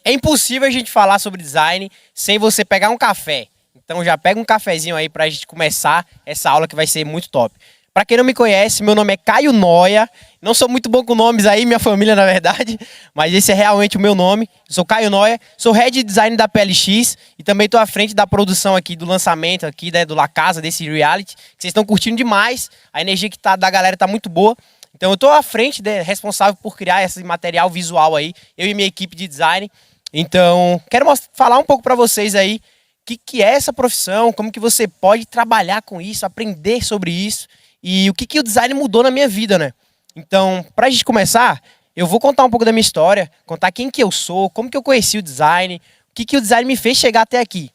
É impossível a gente falar sobre design sem você pegar um café. Então já pega um cafezinho aí pra gente começar essa aula que vai ser muito top. Pra quem não me conhece, meu nome é Caio Noia. Não sou muito bom com nomes aí, minha família na verdade, mas esse é realmente o meu nome. Eu sou Caio Noia, sou Head Design da PLX e também estou à frente da produção aqui, do lançamento aqui, né, do La Casa, desse reality, que vocês estão curtindo demais. A energia que tá da galera tá muito boa. Então eu estou à frente, responsável por criar esse material visual aí, eu e minha equipe de design. Então, quero falar um pouco para vocês aí o que é essa profissão, como que você pode trabalhar com isso, aprender sobre isso e o que o design mudou na minha vida, né? Então, pra gente começar, eu vou contar um pouco da minha história, contar quem que eu sou, como que eu conheci o design, o que o design me fez chegar até aqui.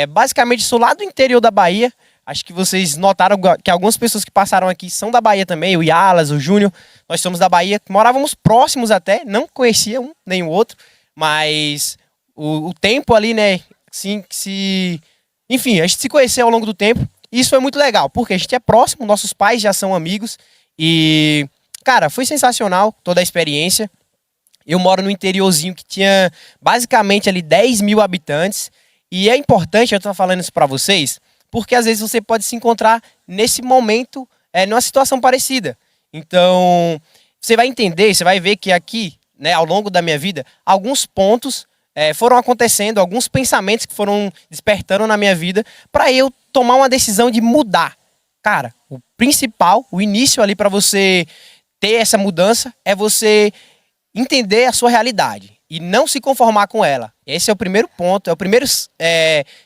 Basicamente, sou lá do interior da Bahia. Acho que vocês notaram que algumas pessoas que passaram aqui são da Bahia também, o Yalas, o Júnior, nós somos da Bahia, morávamos próximos até, não conhecia um nem o outro, mas o tempo ali, né, assim, enfim, a gente se conheceu ao longo do tempo. Isso foi muito legal, porque a gente é próximo, nossos pais já são amigos e, cara, foi sensacional toda a experiência. Eu moro no interiorzinho que tinha basicamente ali 10 mil habitantes e é importante eu estar falando isso para vocês, porque às vezes você pode se encontrar nesse momento, numa situação parecida. Então, você vai entender, você vai ver que aqui, né, ao longo da minha vida, alguns pontos foram acontecendo, alguns pensamentos que foram despertando na minha vida para eu tomar uma decisão de mudar. Cara, o principal, o início ali para você ter essa mudança é você entender a sua realidade e não se conformar com ela. Esse é o primeiro ponto, é o primeiro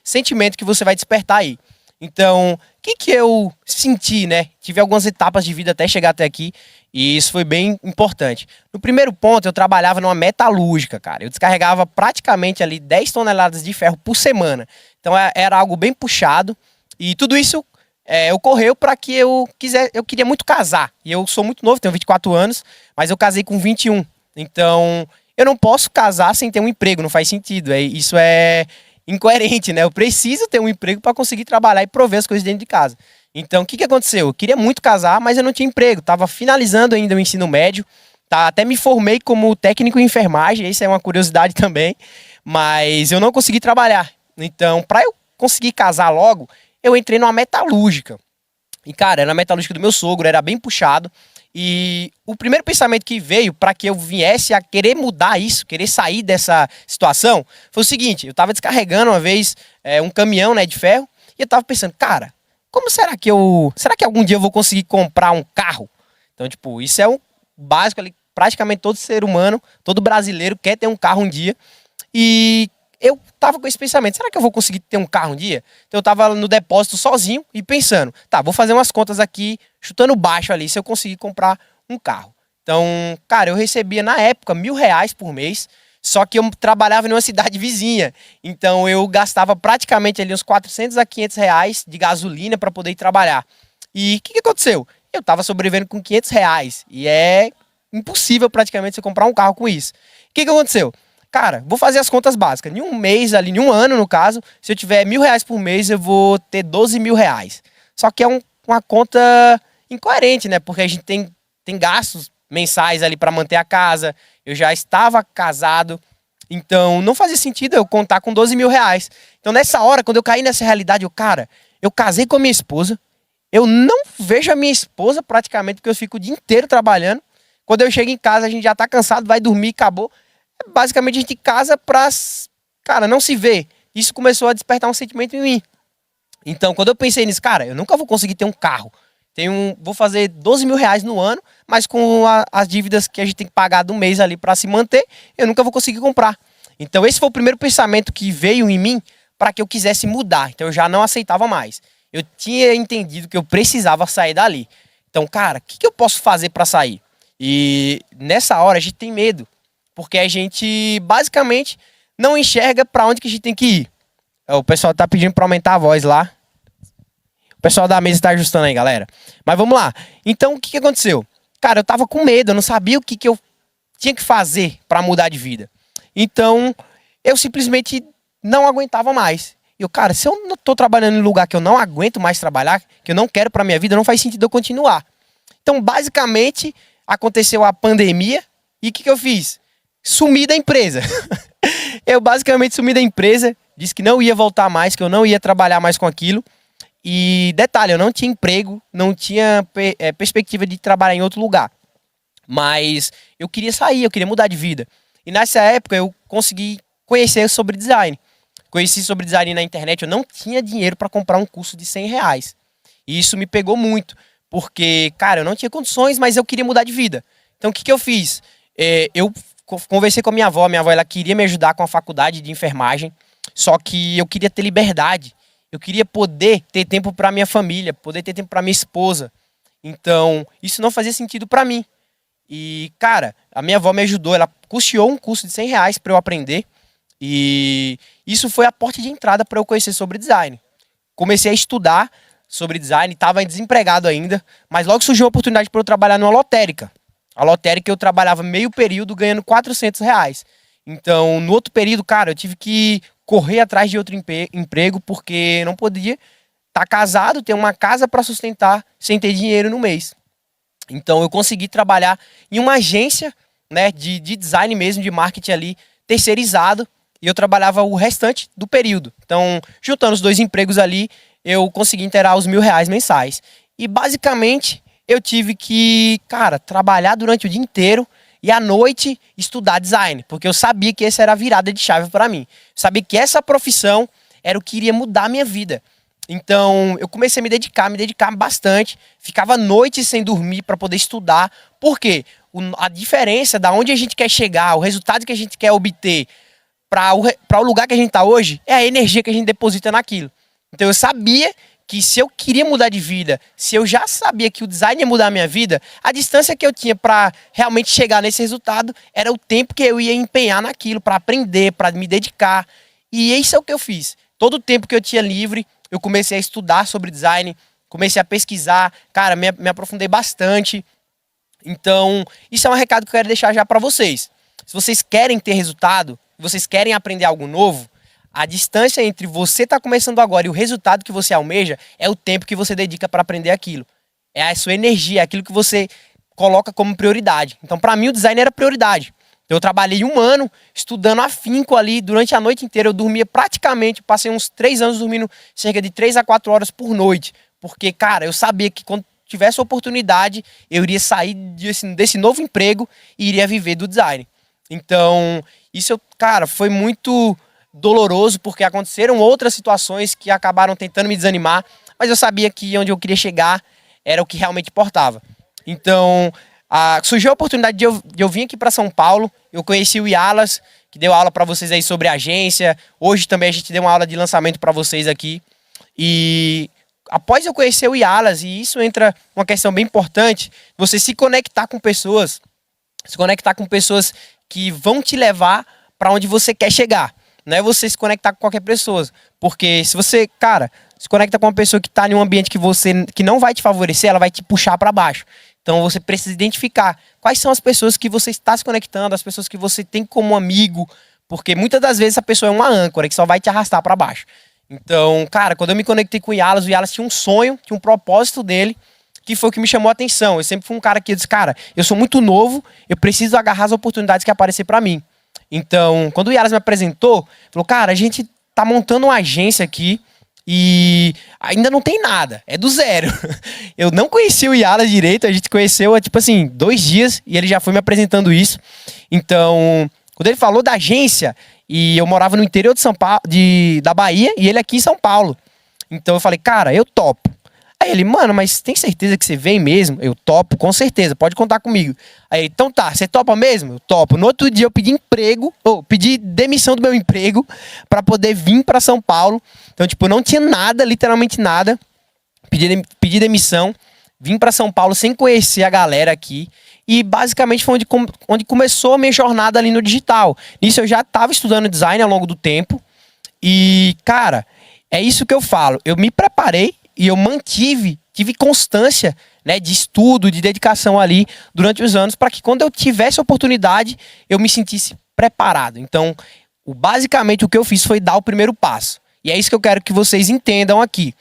sentimento que você vai despertar aí. Então, o que eu senti, né? Tive algumas etapas de vida até chegar até aqui e isso foi bem importante. No primeiro ponto, eu trabalhava numa metalúrgica, cara. Eu descarregava praticamente ali 10 toneladas de ferro por semana. Então, era algo bem puxado e tudo isso ocorreu para que eu queria muito casar. E eu sou muito novo, tenho 24 anos, mas eu casei com 21. Então, eu não posso casar sem ter um emprego, não faz sentido. Isso é incoerente, né? Eu preciso ter um emprego para conseguir trabalhar e prover as coisas dentro de casa. Então, o que aconteceu? Eu queria muito casar, mas eu não tinha emprego. Tava finalizando ainda o ensino médio. Tá? Até me formei como técnico em enfermagem. Isso é uma curiosidade também. Mas eu não consegui trabalhar. Então, para eu conseguir casar logo, eu entrei numa metalúrgica. E, cara, era a metalúrgica do meu sogro, era bem puxado. E o primeiro pensamento que veio para que eu viesse a querer mudar isso, querer sair dessa situação, foi o seguinte: eu estava descarregando uma vez um caminhão, né, de ferro, e eu estava pensando, cara, como será que algum dia eu vou conseguir comprar um carro? Então, tipo, isso é um básico ali, praticamente todo ser humano, todo brasileiro quer ter um carro um dia. E eu tava com esse pensamento, será que eu vou conseguir ter um carro um dia? Então eu tava no depósito sozinho e pensando, tá, vou fazer umas contas aqui, chutando baixo ali, se eu conseguir comprar um carro. Então, cara, eu recebia na época R$ 1.000 por mês, só que eu trabalhava em uma cidade vizinha. Então eu gastava praticamente ali uns 400 a R$ 500 de gasolina para poder ir trabalhar. E o que aconteceu? Eu tava sobrevivendo com R$ 500 e é impossível praticamente você comprar um carro com isso. O que aconteceu? Cara, vou fazer as contas básicas. Em um mês ali, em um ano no caso, se eu tiver R$ 1.000 por mês, eu vou ter R$ 12.000. Só que é uma conta incoerente, né? Porque a gente tem gastos mensais ali para manter a casa. Eu já estava casado, então não fazia sentido eu contar com R$ 12.000. Então nessa hora, quando eu caí nessa realidade, eu casei com a minha esposa. Eu não vejo a minha esposa praticamente, porque eu fico o dia inteiro trabalhando. Quando eu chego em casa, a gente já tá cansado, vai dormir, acabou. Basicamente a gente casa pra, cara, não se ver. Isso começou a despertar um sentimento em mim. Então, quando eu pensei nisso, cara, eu nunca vou conseguir ter um carro. Vou fazer R$ 12.000 no ano, mas com as dívidas que a gente tem que pagar do mês ali pra se manter, eu nunca vou conseguir comprar. Então, esse foi o primeiro pensamento que veio em mim para que eu quisesse mudar. Então, eu já não aceitava mais. Eu tinha entendido que eu precisava sair dali. Então, cara, o que eu posso fazer para sair? E nessa hora a gente tem medo. Porque a gente, basicamente, não enxerga para onde que a gente tem que ir. O pessoal tá pedindo para aumentar a voz lá. O pessoal da mesa tá ajustando aí, galera. Mas vamos lá. Então, o que aconteceu? Cara, eu tava com medo, eu não sabia o que eu tinha que fazer para mudar de vida. Então, eu simplesmente não aguentava mais. Cara, se eu não tô trabalhando em um lugar que eu não aguento mais trabalhar, que eu não quero para minha vida, não faz sentido eu continuar. Então, basicamente, aconteceu a pandemia e o que eu fiz? Sumi da empresa. Eu basicamente sumi da empresa, disse que não ia voltar mais, que eu não ia trabalhar mais com aquilo. E detalhe, eu não tinha emprego, não tinha perspectiva de trabalhar em outro lugar. Mas eu queria sair, eu queria mudar de vida. E nessa época eu consegui conhecer sobre design. Conheci sobre design na internet, eu não tinha dinheiro para comprar um curso de R$ 100. E isso me pegou muito, porque, cara, eu não tinha condições, mas eu queria mudar de vida. Então o que eu fiz? Eu conversei com a minha avó ela queria me ajudar com a faculdade de enfermagem, só que eu queria ter liberdade. Eu queria poder ter tempo para minha família, poder ter tempo para minha esposa. Então, isso não fazia sentido para mim. E, cara, a minha avó me ajudou, ela custeou um curso de R$ 100 para eu aprender. E isso foi a porta de entrada para eu conhecer sobre design. Comecei a estudar sobre design, estava desempregado ainda, mas logo surgiu a oportunidade para eu trabalhar numa lotérica. A lotérica eu trabalhava meio período ganhando R$ 400. Então, no outro período, cara, eu tive que correr atrás de outro emprego, porque não podia estar casado, ter uma casa para sustentar sem ter dinheiro no mês. Então eu consegui trabalhar em uma agência, né, de design mesmo, de marketing ali, terceirizado, e eu trabalhava o restante do período. Então, juntando os dois empregos ali, eu consegui inteirar os R$ 1.000 mensais. E basicamente eu tive que, cara, trabalhar durante o dia inteiro e à noite estudar design, porque eu sabia que essa era a virada de chave para mim. Eu sabia que essa profissão era o que iria mudar a minha vida. Então, eu comecei a me dedicar bastante. Ficava noites sem dormir para poder estudar. Por quê? A diferença da onde a gente quer chegar, o resultado que a gente quer obter para o lugar que a gente está hoje, é a energia que a gente deposita naquilo. Então, eu sabia que se eu queria mudar de vida, se eu já sabia que o design ia mudar a minha vida, a distância que eu tinha para realmente chegar nesse resultado era o tempo que eu ia empenhar naquilo, para aprender, para me dedicar. E isso é o que eu fiz. Todo o tempo que eu tinha livre, eu comecei a estudar sobre design, comecei a pesquisar, cara, me aprofundei bastante. Então, isso é um recado que eu quero deixar já para vocês. Se vocês querem ter resultado, se vocês querem aprender algo novo, a distância entre você estar começando agora e o resultado que você almeja é o tempo que você dedica para aprender aquilo. É a sua energia, é aquilo que você coloca como prioridade. Então, para mim, o design era prioridade. Eu trabalhei 1 ano estudando afinco ali durante a noite inteira. Eu dormia praticamente, passei uns 3 anos dormindo cerca de 3 a 4 horas por noite. Porque, cara, eu sabia que quando tivesse oportunidade, eu iria sair desse novo emprego e iria viver do design. Então, isso, cara, foi muito doloroso, porque aconteceram outras situações que acabaram tentando me desanimar, mas eu sabia que onde eu queria chegar era o que realmente importava. Então, surgiu a oportunidade de eu vir aqui para São Paulo. Eu conheci o Yalas, que deu aula para vocês aí sobre agência. Hoje também a gente deu uma aula de lançamento para vocês aqui. E após eu conhecer o Yalas, e isso entra uma questão bem importante, você se conectar com pessoas que vão te levar para onde você quer chegar. Não é você se conectar com qualquer pessoa. Porque se você, cara, se conecta com uma pessoa que está em um ambiente que não vai te favorecer, ela vai te puxar para baixo. Então você precisa identificar quais são as pessoas que você está se conectando, as pessoas que você tem como amigo, porque muitas das vezes a pessoa é uma âncora que só vai te arrastar para baixo. Então, cara, quando eu me conectei com o Yalas tinha um sonho, tinha um propósito dele, que foi o que me chamou a atenção. Eu sempre fui um cara que disse, cara, eu sou muito novo, eu preciso agarrar as oportunidades que aparecer para mim. Então, quando o Yalas me apresentou, falou, cara, a gente tá montando uma agência aqui e ainda não tem nada, é do zero. Eu não conhecia o Yalas direito, a gente conheceu há, 2 dias e ele já foi me apresentando isso. Então, quando ele falou da agência, e eu morava no interior de São Paulo, da Bahia, e ele aqui em São Paulo. Então eu falei, cara, eu topo. Aí ele, mano, mas tem certeza que você vem mesmo? Eu topo, com certeza, pode contar comigo. Aí, então tá, você topa mesmo? Eu topo. No outro dia eu pedi demissão do meu emprego para poder vir para São Paulo. Então, não tinha nada, literalmente nada. Pedi demissão, vim para São Paulo sem conhecer a galera aqui. E basicamente foi onde começou a minha jornada ali no digital. Nisso eu já estava estudando design ao longo do tempo. E, cara, é isso que eu falo. Eu me preparei e eu tive constância, né, de estudo, de dedicação ali durante os anos, para que quando eu tivesse oportunidade, eu me sentisse preparado. Então, basicamente o que eu fiz foi dar o primeiro passo. E é isso que eu quero que vocês entendam aqui.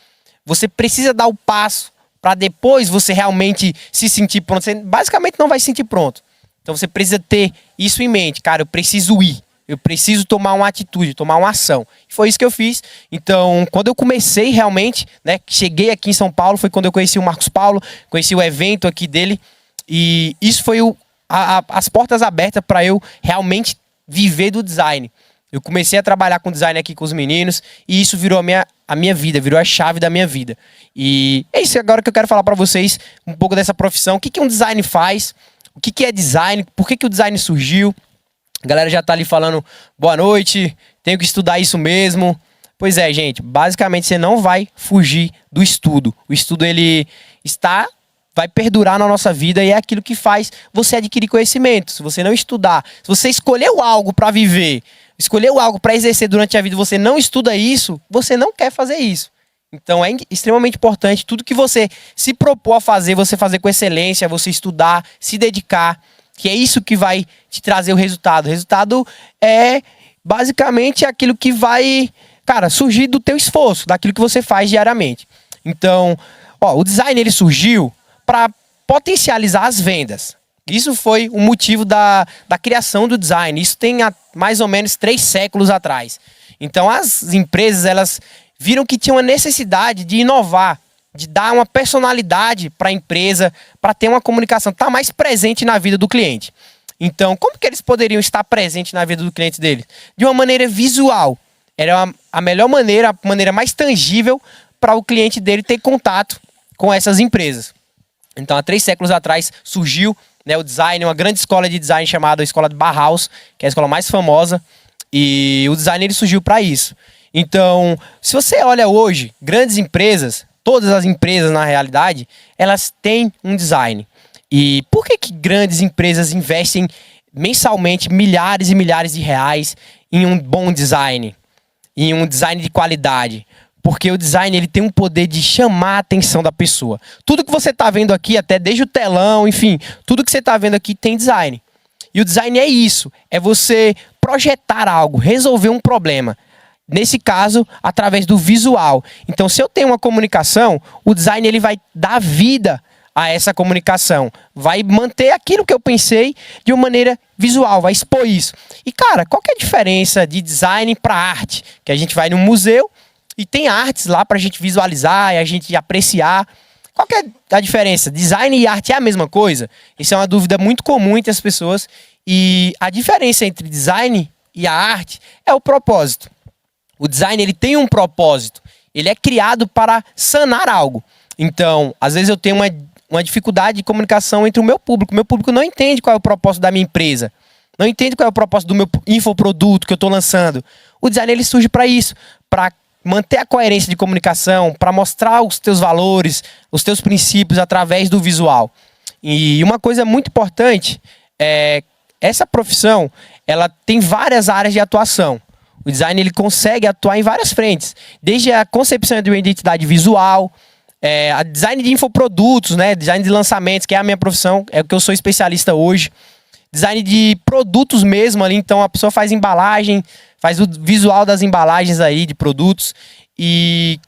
Você precisa dar o passo para depois você realmente se sentir pronto. Você basicamente não vai se sentir pronto. Então você precisa ter isso em mente. Cara, eu preciso ir. Eu preciso tomar uma atitude, tomar uma ação. Foi isso que eu fiz. Então, quando eu comecei realmente, né, cheguei aqui em São Paulo, foi quando eu conheci o Marcos Paulo, conheci o evento aqui dele. E isso foi as portas abertas para eu realmente viver do design. Eu comecei a trabalhar com design aqui com os meninos e isso virou a minha vida, virou a chave da minha vida. E é isso agora que eu quero falar para vocês um pouco dessa profissão. O que um design faz? O que é design? Por que o design surgiu? A galera já tá ali falando, boa noite, tenho que estudar isso mesmo. Pois é, gente, basicamente você não vai fugir do estudo. O estudo, ele vai perdurar na nossa vida e é aquilo que faz você adquirir conhecimento. Se você não estudar, se você escolheu algo para viver, escolheu algo para exercer durante a vida, você não estuda isso, você não quer fazer isso. Então é extremamente importante tudo que você se propor a fazer, você fazer com excelência, você estudar, se dedicar, que é isso que vai te trazer o resultado. O resultado é basicamente aquilo que vai, cara, surgir do teu esforço, daquilo que você faz diariamente. Então, o design ele surgiu para potencializar as vendas. Isso foi o motivo da criação do design. Isso tem mais ou menos 3 séculos atrás. Então as empresas, elas viram que tinha uma necessidade de inovar, de dar uma personalidade para a empresa, para ter uma comunicação, estar mais presente na vida do cliente. Então, como que eles poderiam estar presentes na vida do cliente deles? De uma maneira visual. Era a melhor maneira, a maneira mais tangível para o cliente dele ter contato com essas empresas. Então, há 3 séculos atrás surgiu, né, o design, uma grande escola de design chamada Escola de Bauhaus, que é a escola mais famosa, e o design ele surgiu para isso. Então, se você olha hoje, grandes empresas, todas as empresas, na realidade, elas têm um design. E por que grandes empresas investem mensalmente milhares e milhares de reais em um bom design? Em um design de qualidade? Porque o design ele tem um poder de chamar a atenção da pessoa. Tudo que você está vendo aqui, até desde o telão, enfim, tudo que você está vendo aqui tem design. E o design é isso, é você projetar algo, resolver um problema. Nesse caso, através do visual. Então, se eu tenho uma comunicação, o design ele vai dar vida a essa comunicação. Vai manter aquilo que eu pensei de uma maneira visual, vai expor isso. E, cara, qual que é a diferença de design para arte? Que a gente vai num museu e tem artes lá para a gente visualizar e a gente apreciar. Qual que é a diferença? Design e arte é a mesma coisa? Isso é uma dúvida muito comum entre as pessoas. E a diferença entre design e a arte é o propósito. O design ele tem um propósito. Ele é criado para sanar algo. Então, às vezes eu tenho uma dificuldade de comunicação entre o meu público. O meu público não entende qual é o propósito da minha empresa. Não entende qual é o propósito do meu infoproduto que eu estou lançando. O design ele surge para isso. Para manter a coerência de comunicação. Para mostrar os teus valores, os teus princípios através do visual. E uma coisa muito importante é essa profissão, ela tem várias áreas de atuação. O design ele consegue atuar em várias frentes, desde a concepção de uma identidade visual, a design de infoprodutos, né, design de lançamentos, que é a minha profissão, é o que eu sou especialista hoje, design de produtos mesmo ali, então a pessoa faz embalagem, faz o visual das embalagens aí de produtos e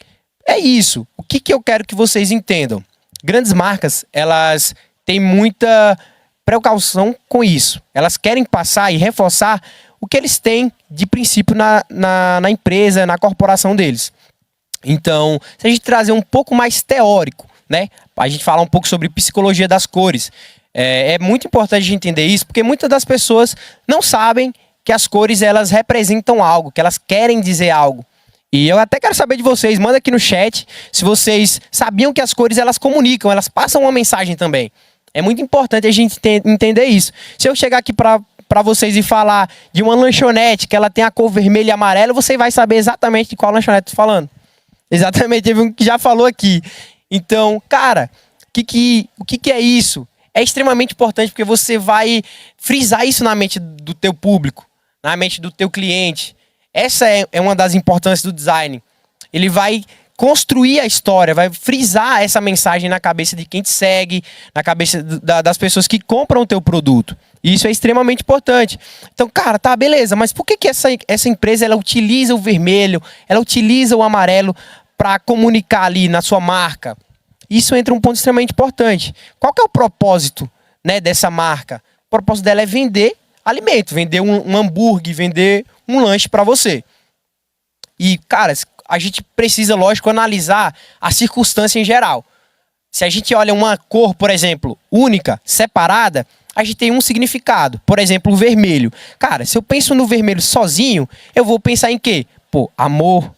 é isso. O que eu quero que vocês entendam? Grandes marcas, elas têm muita precaução com isso. Elas querem passar e reforçar o que eles têm de princípio na empresa, na corporação deles. Então, se a gente trazer um pouco mais teórico, né? A gente falar um pouco sobre psicologia das cores. É muito importante a gente entender isso, porque muitas das pessoas não sabem que as cores elas representam algo, que elas querem dizer algo. E eu até quero saber de vocês, manda aqui no chat se vocês sabiam que as cores elas comunicam, elas passam uma mensagem também. É muito importante a gente entender isso. Se eu chegar aqui para vocês e falar de uma lanchonete que ela tem a cor vermelha e amarela, você vai saber exatamente de qual lanchonete eu tô falando. Exatamente, teve um que já falou aqui. Então, cara, o que é isso? É extremamente importante porque você vai frisar isso na mente do teu público, na mente do teu cliente. Essa é uma das importâncias do design. Ele vai construir a história, vai frisar essa mensagem na cabeça de quem te segue, na cabeça das pessoas que compram o teu produto. E isso é extremamente importante. Então, cara, tá, beleza, mas por que essa empresa ela utiliza o vermelho, ela utiliza o amarelo para comunicar ali na sua marca? Isso entra um ponto extremamente importante. Qual que é o propósito, né, dessa marca? O propósito dela é vender alimento, vender um hambúrguer, vender um lanche para você. E, cara, a gente precisa, lógico, analisar a circunstância em geral. Se a gente olha uma cor, por exemplo, única, separada, a gente tem um significado. Por exemplo, o vermelho. Cara, se eu penso no vermelho sozinho, eu vou pensar em quê? Pô, amor,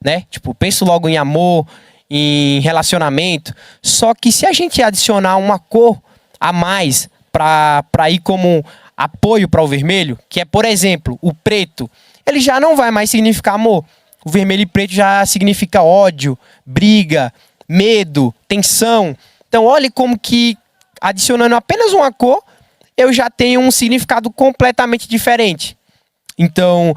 né? Tipo, penso logo em amor, em relacionamento. Só que se a gente adicionar uma cor a mais para ir como apoio para o vermelho, que é, por exemplo, o preto, ele já não vai mais significar amor. O vermelho e preto já significa ódio, briga, medo, tensão. Então, olhe como que adicionando apenas uma cor, eu já tenho um significado completamente diferente. Então,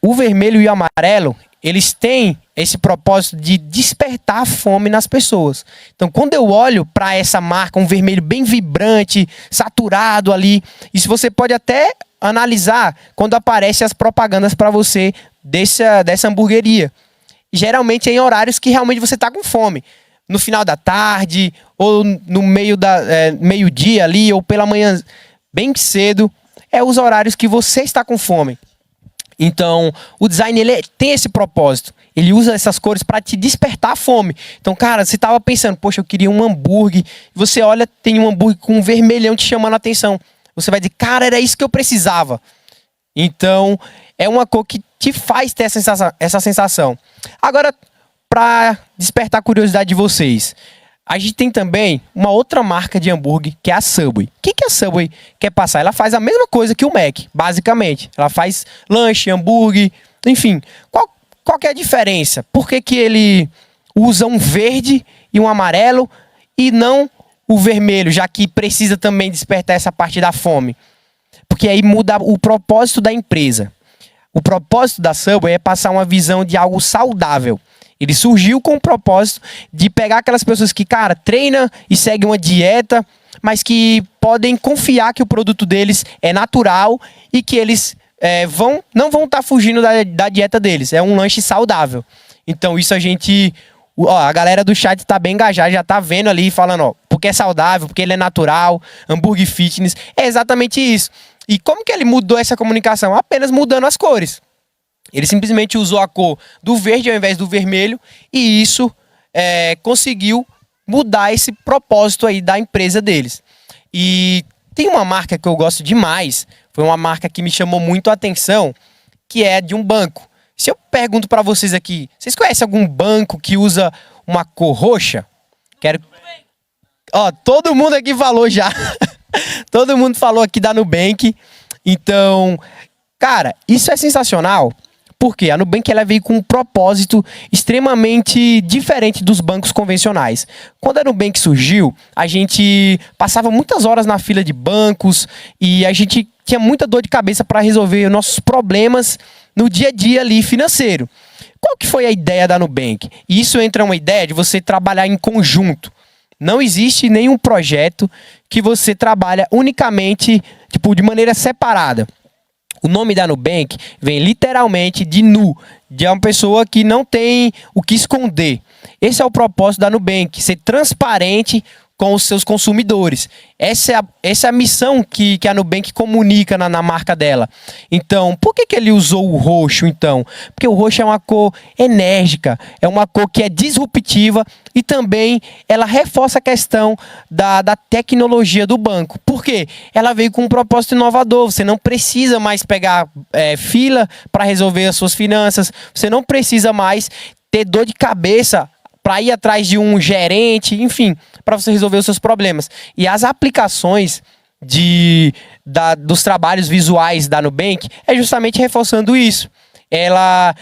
o vermelho e o amarelo, eles têm esse propósito de despertar a fome nas pessoas. Então, quando eu olho para essa marca, um vermelho bem vibrante, saturado ali, isso você pode até analisar quando aparecem as propagandas para você dessa hamburgueria. Geralmente é em horários que realmente você está com fome. No final da tarde, ou no meio-dia ali, ou pela manhã bem cedo, é os horários que você está com fome. Então, o design ele tem esse propósito. Ele usa essas cores para te despertar a fome. Então, cara, você estava pensando, poxa, eu queria um hambúrguer. Você olha, tem um hambúrguer com um vermelhão te chamando a atenção. Você vai dizer, cara, era isso que eu precisava. Então, é uma cor que te faz ter essa sensação. Agora, para despertar a curiosidade de vocês, a gente tem também uma outra marca de hambúrguer, que é a Subway. O que a Subway quer passar? Ela faz a mesma coisa que o Mac, basicamente. Ela faz lanche, hambúrguer, enfim. Qual que é a diferença? Por que ele usa um verde e um amarelo e não o vermelho, já que precisa também despertar essa parte da fome? Porque aí muda o propósito da empresa. O propósito da Subway é passar uma visão de algo saudável. Ele surgiu com o propósito de pegar aquelas pessoas que, cara, treinam e seguem uma dieta, mas que podem confiar que o produto deles é natural e que eles não vão estar fugindo da dieta deles. É um lanche saudável. Então, isso a gente... a galera do chat tá bem engajada, já tá vendo ali, falando, porque é saudável, porque ele é natural, hambúrguer fitness. É exatamente isso. E como que ele mudou essa comunicação? Apenas mudando as cores. Ele simplesmente usou a cor do verde ao invés do vermelho e isso conseguiu mudar esse propósito aí da empresa deles. E tem uma marca que eu gosto demais, foi uma marca que me chamou muito a atenção, que é de um banco. Se eu pergunto para vocês aqui, vocês conhecem algum banco que usa uma cor roxa? Todo mundo aqui falou já. Todo mundo falou aqui da Nubank. Então, cara, isso é sensacional. Porque a Nubank ela veio com um propósito extremamente diferente dos bancos convencionais. Quando a Nubank surgiu, a gente passava muitas horas na fila de bancos e a gente tinha muita dor de cabeça para resolver nossos problemas no dia a dia ali financeiro. Qual que foi a ideia da Nubank? Isso entra uma ideia de você trabalhar em conjunto. Não existe nenhum projeto que você trabalha unicamente, de maneira separada. O nome da Nubank vem literalmente de nu, de uma pessoa que não tem o que esconder. Esse é o propósito da Nubank, ser transparente com os seus consumidores. Essa é a missão que a Nubank comunica na marca dela. Então, por que ele usou o roxo, então? Porque o roxo é uma cor enérgica, é uma cor que é disruptiva e também ela reforça a questão da tecnologia do banco. Por quê? Ela veio com um propósito inovador. Você não precisa mais pegar fila para resolver as suas finanças. Você não precisa mais ter dor de cabeça para ir atrás de um gerente, enfim, para você resolver os seus problemas. E as aplicações dos trabalhos visuais da Nubank é justamente reforçando isso. Ela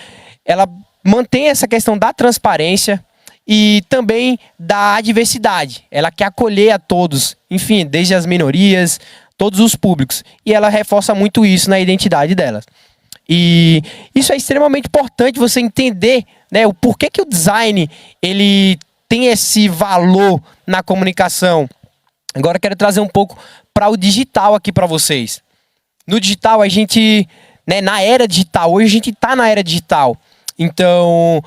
mantém essa questão da transparência e também da diversidade. Ela quer acolher a todos, enfim, desde as minorias, todos os públicos. E ela reforça muito isso na identidade delas. E isso é extremamente importante você entender, né, o porquê que o design ele tem esse valor na comunicação. Agora eu quero trazer um pouco para o digital aqui para vocês. No digital a gente, né, na era digital, hoje a gente está na era digital. Então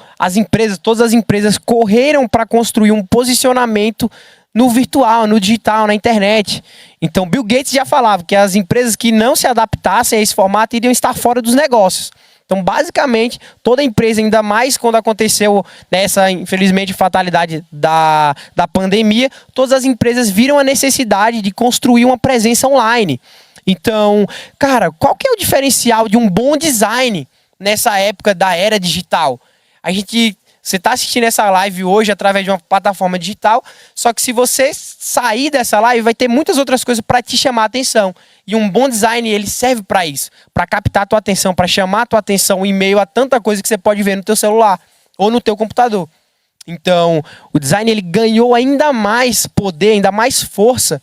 todas as empresas correram para construir um posicionamento no virtual, no digital, na internet. Então, Bill Gates já falava que as empresas que não se adaptassem a esse formato iriam estar fora dos negócios. Então, basicamente, toda empresa, ainda mais quando aconteceu essa, infelizmente, fatalidade da pandemia, todas as empresas viram a necessidade de construir uma presença online. Então, cara, qual que é o diferencial de um bom design nessa época da era digital? Você está assistindo essa live hoje através de uma plataforma digital, só que se você sair dessa live, vai ter muitas outras coisas para te chamar a atenção. E um bom design, ele serve para isso, para captar a tua atenção, para chamar a tua atenção em meio a tanta coisa que você pode ver no teu celular ou no teu computador. Então, o design ele ganhou ainda mais poder, ainda mais força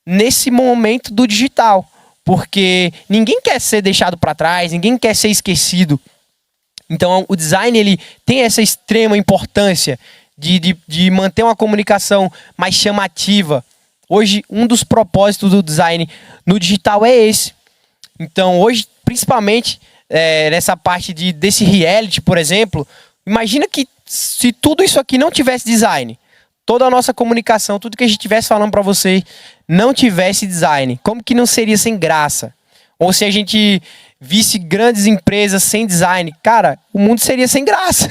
nesse momento do digital, porque ninguém quer ser deixado para trás, ninguém quer ser esquecido. Então, o design ele tem essa extrema importância de manter uma comunicação mais chamativa. Hoje, um dos propósitos do design no digital é esse. Então, hoje, principalmente nessa parte desse reality, por exemplo, imagina que se tudo isso aqui não tivesse design, toda a nossa comunicação, tudo que a gente estivesse falando para você não tivesse design, como que não seria sem graça? Ou se a gente visse grandes empresas sem design, cara, o mundo seria sem graça.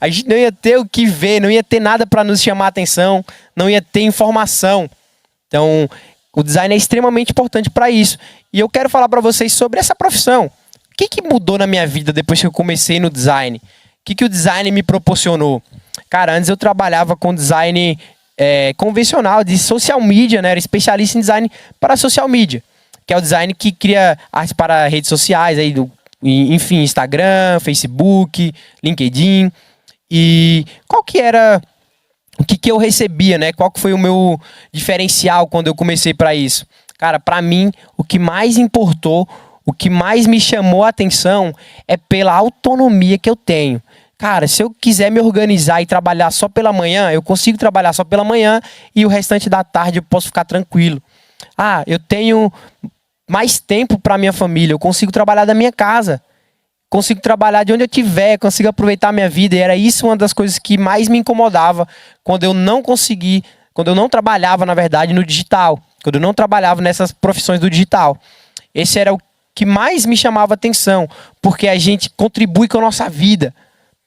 A gente não ia ter o que ver, não ia ter nada para nos chamar a atenção, não ia ter informação. Então, o design é extremamente importante para isso. E eu quero falar para vocês sobre essa profissão. O que mudou na minha vida depois que eu comecei no design? O que o design me proporcionou? Cara, antes eu trabalhava com design convencional, de social media, né? Era especialista em design para social media, que é o design que cria artes para redes sociais, aí enfim, Instagram, Facebook, LinkedIn. E qual que era o que eu recebia, né? Qual que foi o meu diferencial quando eu comecei para isso? Cara, para mim, o que mais importou, o que mais me chamou a atenção é pela autonomia que eu tenho. Cara, se eu quiser me organizar e trabalhar só pela manhã, eu consigo trabalhar só pela manhã e o restante da tarde eu posso ficar tranquilo. Ah, eu tenho mais tempo para minha família, eu consigo trabalhar da minha casa, consigo trabalhar de onde eu estiver, consigo aproveitar a minha vida. E era isso uma das coisas que mais me incomodava quando eu não trabalhava, na verdade, no digital, quando eu não trabalhava nessas profissões do digital. Esse era o que mais me chamava atenção, porque a gente contribui com a nossa vida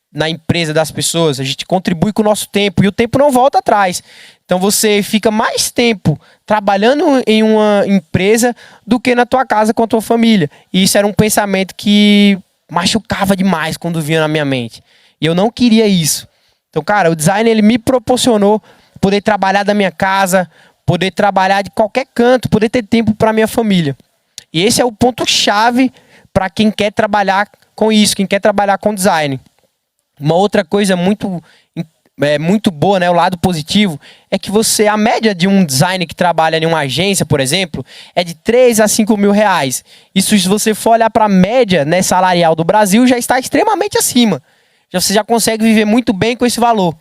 na empresa das pessoas, a gente contribui com o nosso tempo e o tempo não volta atrás. Então você fica mais tempo trabalhando em uma empresa do que na tua casa com a tua família. E isso era um pensamento que machucava demais quando vinha na minha mente. E eu não queria isso. Então, cara, o design ele me proporcionou poder trabalhar da minha casa, poder trabalhar de qualquer canto, poder ter tempo para minha família. E esse é o ponto-chave para quem quer trabalhar com isso, quem quer trabalhar com design. Uma outra coisa muito boa, né, o lado positivo, é que a média de um designer que trabalha em uma agência, por exemplo, é de 3 a 5 mil reais. Isso, se você for olhar para a média, né, salarial do Brasil, já está extremamente acima. Você já consegue viver muito bem com esse valor.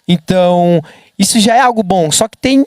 Então, isso já é algo bom. Só que tem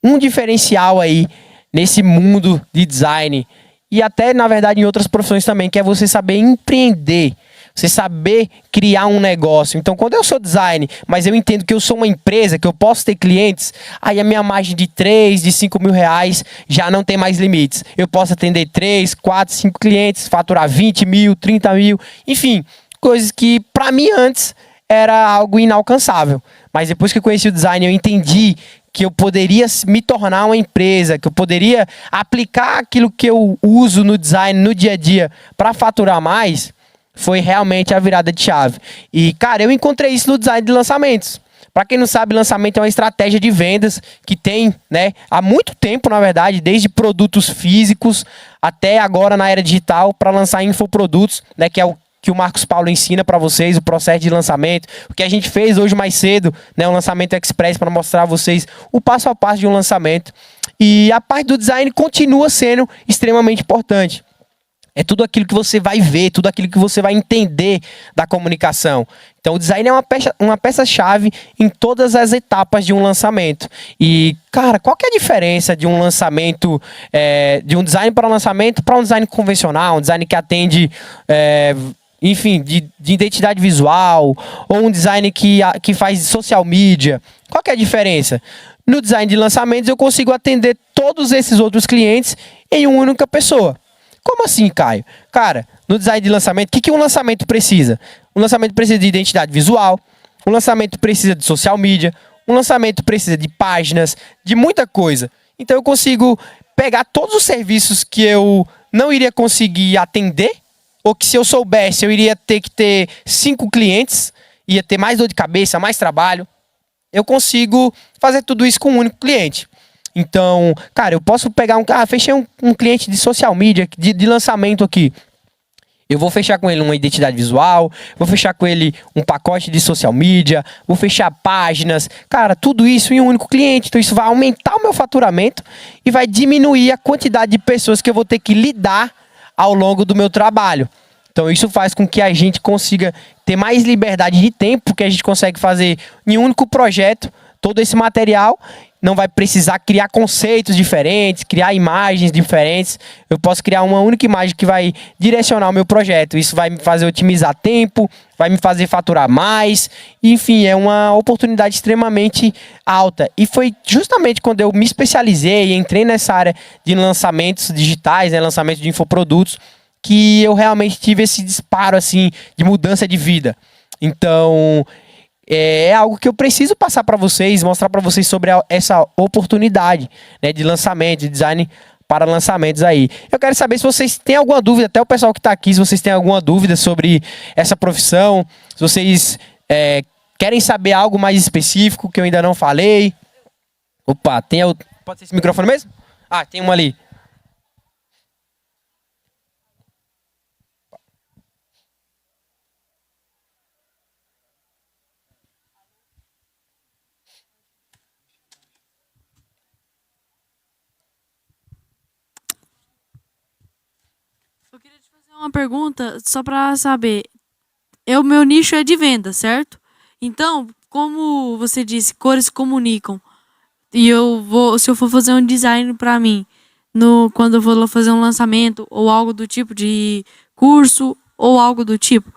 um diferencial aí nesse mundo de design e até, na verdade, em outras profissões também, que é você saber empreender. Você saber criar um negócio. Então, quando eu sou designer, mas eu entendo que eu sou uma empresa, que eu posso ter clientes, aí a minha margem de 3, de 5 mil reais já não tem mais limites. Eu posso atender 3, 4, 5 clientes, faturar 20 mil, 30 mil, enfim, coisas que para mim antes era algo inalcançável. Mas depois que eu conheci o design, eu entendi que eu poderia me tornar uma empresa, que eu poderia aplicar aquilo que eu uso no design, no dia a dia, para faturar mais. Foi realmente a virada de chave. E, cara, eu encontrei isso no design de lançamentos. Para quem não sabe, lançamento é uma estratégia de vendas que tem, né, há muito tempo, na verdade, desde produtos físicos até agora na era digital, para lançar infoprodutos, né, que é o que o Marcos Paulo ensina para vocês, o processo de lançamento. O que a gente fez hoje mais cedo, né, um lançamento express para mostrar a vocês o passo a passo de um lançamento. E a parte do design continua sendo extremamente importante. É tudo aquilo que você vai ver, tudo aquilo que você vai entender da comunicação. Então, o design é uma peça-chave em todas as etapas de um lançamento. E, cara, qual que é a diferença de um lançamento, de um design para lançamento para um design convencional, um design que atende enfim, de identidade visual, ou um design que faz social media. Qual que é a diferença? No design de lançamentos eu consigo atender todos esses outros clientes em uma única pessoa. Como assim, Caio? Cara, no design de lançamento, o que um lançamento precisa? Um lançamento precisa de identidade visual, um lançamento precisa de social media, um lançamento precisa de páginas, de muita coisa. Então eu consigo pegar todos os serviços que eu não iria conseguir atender, ou que se eu soubesse eu iria ter que ter 5 clientes, ia ter mais dor de cabeça, mais trabalho. Eu consigo fazer tudo isso com um único cliente. Então, cara, eu posso pegar fechei um cliente de social media, de lançamento aqui. Eu vou fechar com ele uma identidade visual, vou fechar com ele um pacote de social media, vou fechar páginas. Cara, tudo isso em um único cliente. Então isso vai aumentar o meu faturamento e vai diminuir a quantidade de pessoas que eu vou ter que lidar ao longo do meu trabalho. Então isso faz com que a gente consiga ter mais liberdade de tempo, porque a gente consegue fazer em um único projeto todo esse material. Não vai precisar criar conceitos diferentes, criar imagens diferentes. Eu posso criar uma única imagem que vai direcionar o meu projeto. Isso vai me fazer otimizar tempo, vai me fazer faturar mais. Enfim, é uma oportunidade extremamente alta. E foi justamente quando eu me especializei e entrei nessa área de lançamentos digitais, né, lançamento de infoprodutos, que eu realmente tive esse disparo assim, de mudança de vida. Então, é algo que eu preciso passar para vocês, mostrar para vocês sobre essa oportunidade, né, de lançamento, de design para lançamentos aí. Eu quero saber se vocês têm alguma dúvida, até o pessoal que está aqui, se vocês têm alguma dúvida sobre essa profissão, se vocês querem saber algo mais específico que eu ainda não falei. Opa, pode ser esse microfone mesmo? Ah, tem uma ali. Eu queria te fazer uma pergunta só para saber. Meu nicho é de venda, certo? Então, como você disse, cores comunicam. E se eu for fazer um design para mim, quando eu for fazer um lançamento ou algo do tipo de curso ou algo do tipo,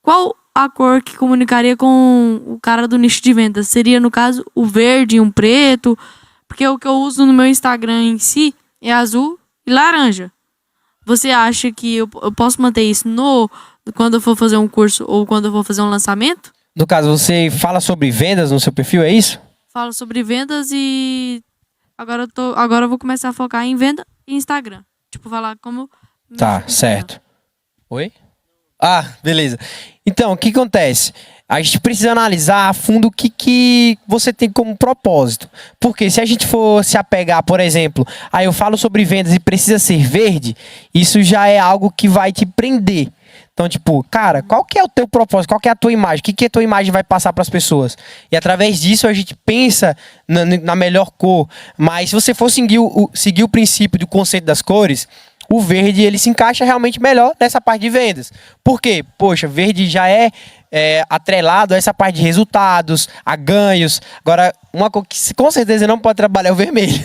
qual a cor que comunicaria com o cara do nicho de venda? Seria, no caso, o verde, um preto? Porque o que eu uso no meu Instagram em si é azul e laranja. Você acha que eu posso manter isso quando eu for fazer um curso ou quando eu for fazer um lançamento? No caso, você fala sobre vendas no seu perfil, é isso? Falo sobre vendas e agora eu vou começar a focar em venda e Instagram. Tipo, falar como Tá, certo. Oi? Ah, beleza. Então, o que acontece? A gente precisa analisar a fundo o que você tem como propósito. Porque se a gente for se apegar, por exemplo, eu falo sobre vendas e precisa ser verde, isso já é algo que vai te prender. Então, tipo, cara, qual que é o teu propósito? Qual que é a tua imagem? O que a tua imagem vai passar para as pessoas? E através disso a gente pensa na melhor cor. Mas se você for seguir o princípio do conceito das cores, o verde ele se encaixa realmente melhor nessa parte de vendas. Por quê? Poxa, verde já é atrelado a essa parte de resultados, a ganhos. Agora, uma coisa que com certeza não pode trabalhar é o vermelho.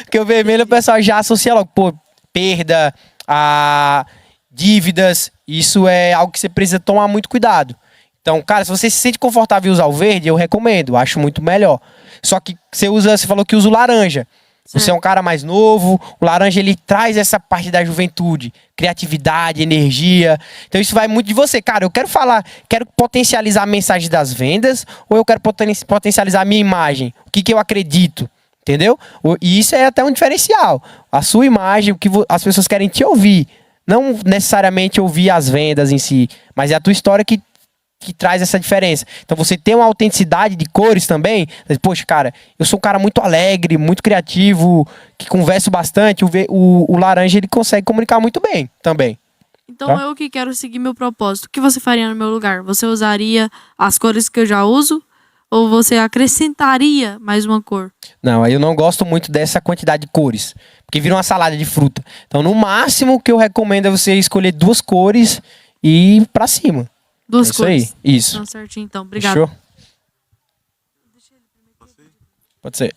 Porque o vermelho o pessoal já associa logo, perda, a dívidas. Isso é algo que você precisa tomar muito cuidado. Então, cara, se você se sente confortável em usar o verde, eu recomendo, acho muito melhor. Só que você falou que usa o laranja. Você é um cara mais novo, o laranja ele traz essa parte da juventude, criatividade, energia. Então isso vai muito de você. Cara, eu quero potencializar a mensagem das vendas ou eu quero potencializar a minha imagem? O que eu acredito? Entendeu? E isso é até um diferencial. A sua imagem, o que as pessoas querem te ouvir. Não necessariamente ouvir as vendas em si, mas é a tua história que traz essa diferença. Então você tem uma autenticidade de cores também. Poxa, cara, eu sou um cara muito alegre, muito criativo, que converso bastante. O laranja ele consegue comunicar muito bem também. Então eu que quero seguir meu propósito. O que você faria no meu lugar? Você usaria as cores que eu já uso? Ou você acrescentaria mais uma cor? Não, eu não gosto muito dessa quantidade de cores. Porque vira uma salada de fruta. Então, no máximo, o que eu recomendo é você escolher 2 cores e ir pra cima. 2 cores. Isso aí, isso. Tá certinho, então. Obrigado. Fechou? Pode ser.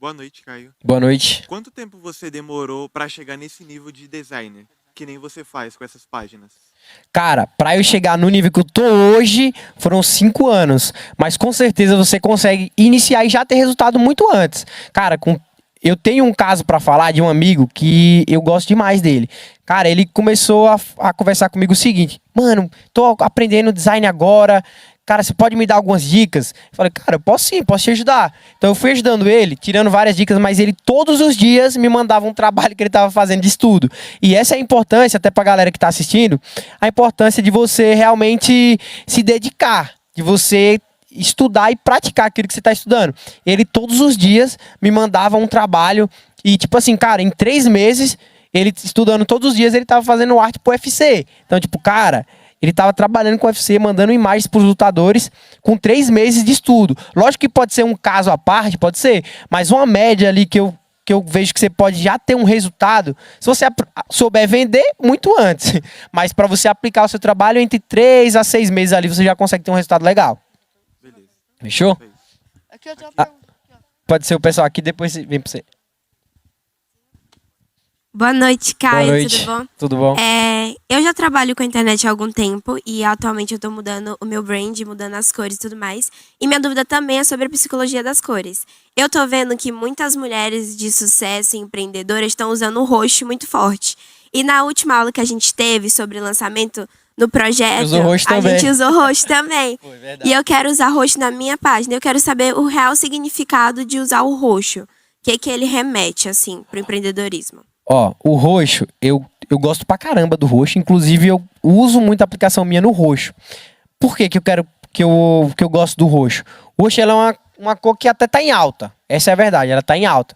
Boa noite, Caio. Boa noite. Quanto tempo você demorou para chegar nesse nível de designer, que nem você faz com essas páginas? Cara, pra eu chegar no nível que eu tô hoje, foram 5 anos. Mas com certeza você consegue iniciar e já ter resultado muito antes. Cara, eu tenho um caso pra falar de um amigo que eu gosto demais dele. Cara, ele começou a conversar comigo o seguinte: mano, tô aprendendo design agora. Cara, você pode me dar algumas dicas? Eu falei, cara, eu posso sim, posso te ajudar. Então eu fui ajudando ele, tirando várias dicas, mas ele todos os dias me mandava um trabalho que ele estava fazendo de estudo. E essa é a importância, até pra galera que tá assistindo, a importância de você realmente se dedicar, de você estudar e praticar aquilo que você tá estudando. Ele todos os dias me mandava um trabalho e tipo assim, cara, em 3 meses, ele estudando todos os dias, ele tava fazendo arte pro UFC. Então tipo, cara, ele estava trabalhando com o UFC, mandando imagens para os lutadores com 3 meses de estudo. Lógico que pode ser um caso à parte, pode ser, mas uma média ali que eu vejo que você pode já ter um resultado, se você souber vender, muito antes. Mas para você aplicar o seu trabalho, entre 3 a 6 meses ali, você já consegue ter um resultado legal. Beleza. Fechou? Aqui eu tenho uma pergunta. Pode ser o pessoal aqui, depois vem para você. Boa noite, Caio. Boa noite. Tudo bom? Tudo bom? Eu já trabalho com a internet há algum tempo e atualmente eu tô mudando o meu brand, mudando as cores e tudo mais. E minha dúvida também é sobre a psicologia das cores. Eu tô vendo que muitas mulheres de sucesso e empreendedoras estão usando o roxo muito forte. E na última aula que a gente teve sobre lançamento no projeto, Usou roxo a também. gente usou roxo também. Foi verdade. E eu quero usar roxo na minha página. Eu quero saber o real significado de usar o roxo. O que ele remete, assim, pro empreendedorismo. Ó, o roxo, eu gosto pra caramba do roxo. Inclusive, eu uso muita aplicação minha no roxo. Por que eu gosto do roxo? O roxo ela é uma cor que até tá em alta. Essa é a verdade, ela tá em alta.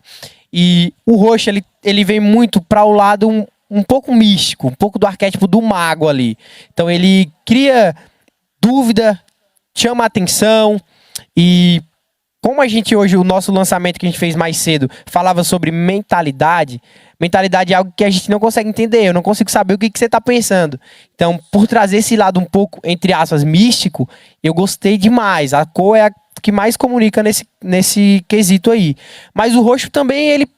E o roxo, ele vem muito para o lado um pouco místico, um pouco do arquétipo do mago ali. Então, ele cria dúvida, chama atenção e... Como a gente hoje, o nosso lançamento que a gente fez mais cedo, falava sobre mentalidade. Mentalidade é algo que a gente não consegue entender. Eu não consigo saber o que você está pensando. Então, por trazer esse lado um pouco, entre aspas, místico, eu gostei demais. A cor é a que mais comunica nesse quesito aí. Mas o roxo também,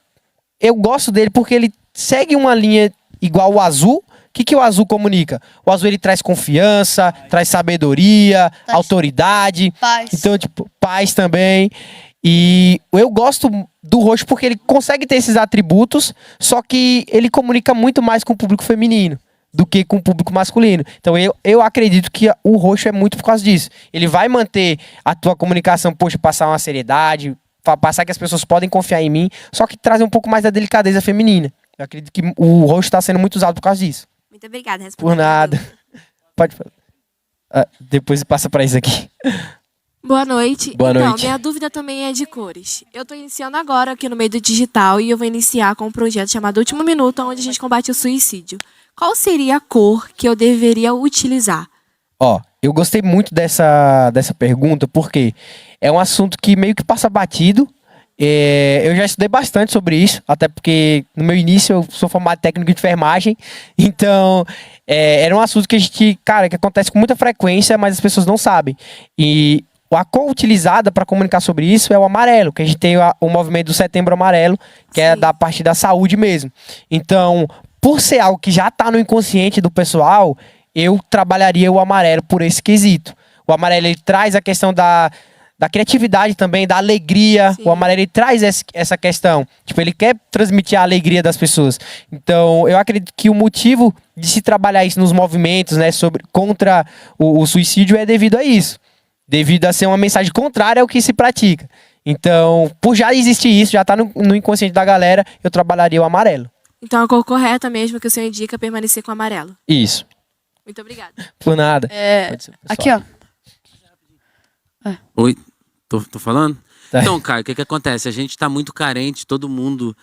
eu gosto dele porque ele segue uma linha igual o azul. O que o azul comunica? O azul ele traz confiança, traz sabedoria, autoridade. Paz. Então, tipo, paz também. E eu gosto do roxo porque ele consegue ter esses atributos, só que ele comunica muito mais com o público feminino do que com o público masculino. Então, eu acredito que o roxo é muito por causa disso. Ele vai manter a tua comunicação, poxa, passar uma seriedade, passar que as pessoas podem confiar em mim, só que trazer um pouco mais da delicadeza feminina. Eu acredito que o roxo está sendo muito usado por causa disso. Muito obrigada. Por nada. Pode falar. Depois passa pra isso aqui. Boa noite. Boa Então, noite. minha dúvida também é de cores. Eu tô iniciando agora aqui no meio do digital e eu vou iniciar com um projeto chamado Último Minuto, onde a gente combate o suicídio. Qual seria a cor que eu deveria utilizar? Ó, eu gostei muito dessa pergunta porque é um assunto que meio que passa batido. Eu já estudei bastante sobre isso, até porque no meu início eu sou formado em técnico de enfermagem, então era um assunto que que acontece com muita frequência, mas as pessoas não sabem. E a cor utilizada para comunicar sobre isso é o amarelo, que a gente tem o movimento do Setembro Amarelo, que é da parte da saúde mesmo. Então, por ser algo que já está no inconsciente do pessoal, eu trabalharia o amarelo por esse quesito. O amarelo ele traz a questão da criatividade também, da alegria. Sim. O amarelo ele traz essa questão. Tipo, ele quer transmitir a alegria das pessoas. Então, eu acredito que o motivo de se trabalhar isso nos movimentos, né, contra o suicídio é devido a isso. Devido a ser uma mensagem contrária ao que se pratica. Então, por já existir isso, já tá no inconsciente da galera, eu trabalharia o amarelo. Então, a cor correta mesmo que o senhor indica é permanecer com o amarelo. Isso. Muito obrigada. Por nada. Pode ser, pessoal. Aqui, ó. Oi, tô falando? Tá. Então, Caio, o que acontece? A gente tá muito carente, todo mundo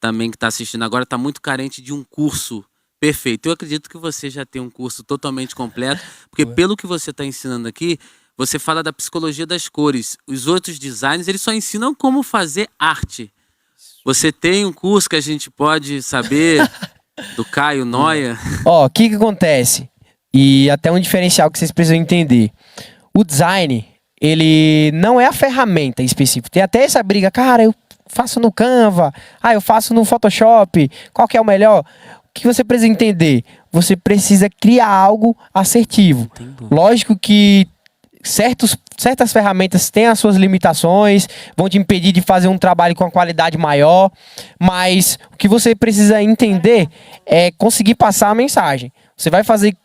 também que tá assistindo agora tá muito carente de um curso perfeito. Eu acredito que você já tem um curso totalmente completo, porque pelo que você tá ensinando aqui, você fala da psicologia das cores. Os outros designers, eles só ensinam como fazer arte. Você tem um curso que a gente pode saber do Caio Noia? Ó, o que acontece? E até um diferencial que vocês precisam entender. O design, ele não é a ferramenta em específico. Tem até essa briga, cara, eu faço no Canva, eu faço no Photoshop, qual que é o melhor? que você precisa entender? Você precisa criar algo assertivo. Lógico que certas ferramentas têm as suas limitações, vão te impedir de fazer um trabalho com uma qualidade maior, mas o que você precisa entender é conseguir passar a mensagem. Você vai fazer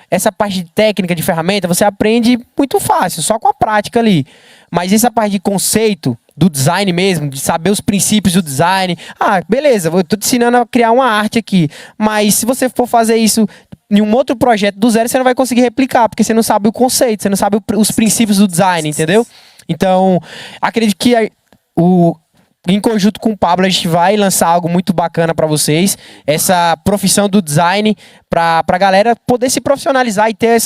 essa parte técnica de ferramenta, você aprende muito fácil, só com a prática ali. Mas essa parte de conceito, do design mesmo, de saber os princípios do design. Ah, beleza, eu tô te ensinando a criar uma arte aqui. Mas se você for fazer isso em um outro projeto do zero, você não vai conseguir replicar, porque você não sabe o conceito, você não sabe os princípios do design, entendeu? Então, acredito que em conjunto com o Pablo, a gente vai lançar algo muito bacana para vocês. Essa profissão do design para a galera poder se profissionalizar e ter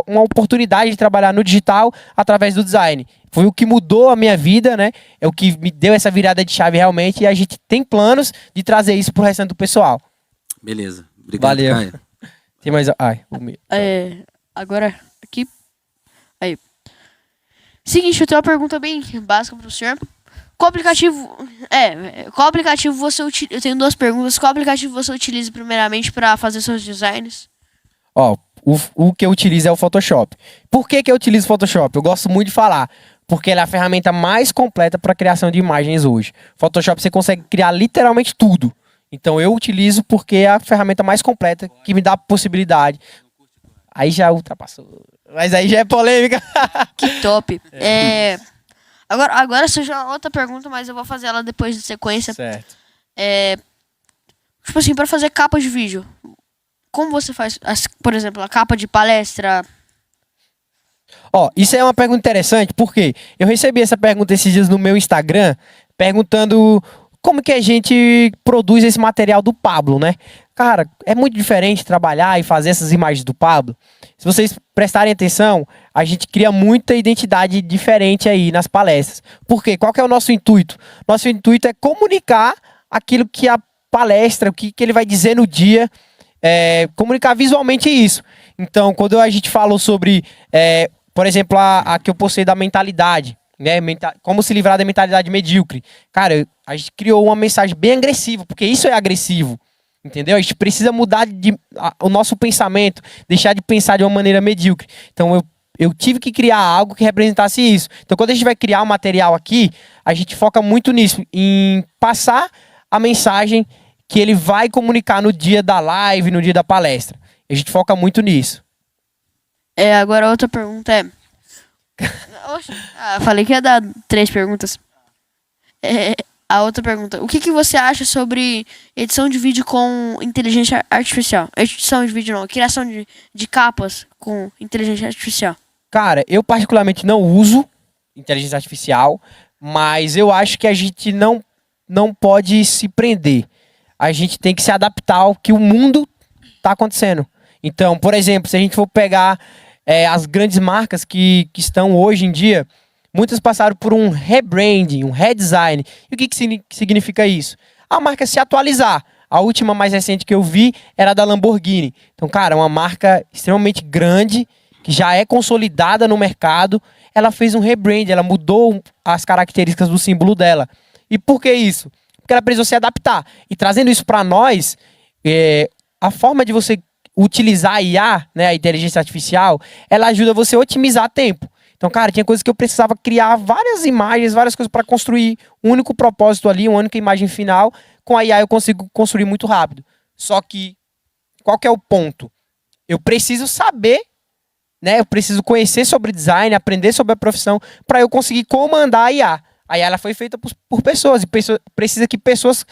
uma oportunidade de trabalhar no digital através do design. Foi o que mudou a minha vida, né? É o que me deu essa virada de chave realmente. E a gente tem planos de trazer isso pro restante do pessoal. Beleza. Obrigado, Valeu. Caio. Tem mais... Agora, aqui. Aí. Seguinte, eu tenho uma pergunta bem básica pro senhor. Qual aplicativo... Qual aplicativo você utiliza... Eu tenho duas perguntas. Qual aplicativo você utiliza primeiramente para fazer seus designs? O que eu utilizo é o Photoshop. Por que eu utilizo o Photoshop? Eu gosto muito de falar. Porque ele é a ferramenta mais completa para criação de imagens hoje. Photoshop você consegue criar literalmente tudo. Então eu utilizo porque é a ferramenta mais completa que me dá a possibilidade. Aí já ultrapassou. Mas aí já é polêmica. Que top. Agora seja outra pergunta, mas eu vou fazer ela depois de sequência. Certo. Tipo assim, para fazer capa de vídeo, como você faz, por exemplo, a capa de palestra? Isso é uma pergunta interessante, porque eu recebi essa pergunta esses dias no meu Instagram, perguntando como que a gente produz esse material do Pablo, né? Cara, é muito diferente trabalhar e fazer essas imagens do Pablo. Se vocês prestarem atenção, a gente cria muita identidade diferente aí nas palestras. Por quê? Qual que é o nosso intuito? Nosso intuito é comunicar aquilo que a palestra, o que ele vai dizer no dia, comunicar visualmente isso. Então, quando a gente falou sobre, por exemplo, a que eu postei da mentalidade, né? Como se livrar da mentalidade medíocre. Cara, a gente criou uma mensagem bem agressiva, porque isso é agressivo. Entendeu? A gente precisa mudar o nosso pensamento, deixar de pensar de uma maneira medíocre. Então, eu tive que criar algo que representasse isso. Então, quando a gente vai criar um material aqui, a gente foca muito nisso, em passar a mensagem que ele vai comunicar no dia da live, no dia da palestra. A gente foca muito nisso. Agora outra pergunta é... falei que ia dar 3 perguntas. A outra pergunta. O que você acha sobre edição de vídeo com inteligência artificial? Edição de vídeo não, criação de capas com inteligência artificial. Cara, eu particularmente não uso inteligência artificial, mas eu acho que a gente não pode se prender. A gente tem que se adaptar ao que o mundo está acontecendo. Então, por exemplo, se a gente for pegar as grandes marcas que estão hoje em dia, muitas passaram por um rebranding, um redesign. E o que significa isso? A marca se atualizar. A última mais recente que eu vi era da Lamborghini. Então, cara, uma marca extremamente grande, que já é consolidada no mercado. Ela fez um rebrand, ela mudou as características do símbolo dela. E por que isso? Porque ela precisou se adaptar. E trazendo isso para nós, a forma de você utilizar a IA, né, a inteligência artificial, ela ajuda você a otimizar tempo. Então, cara, tinha coisas que eu precisava criar várias imagens, várias coisas para construir um único propósito ali, uma única imagem final. Com a IA eu consigo construir muito rápido. Só que, qual que é o ponto? Eu preciso saber, né? Eu preciso conhecer sobre design, aprender sobre a profissão, para eu conseguir comandar a IA. A IA ela foi feita por pessoas, e precisa que pessoas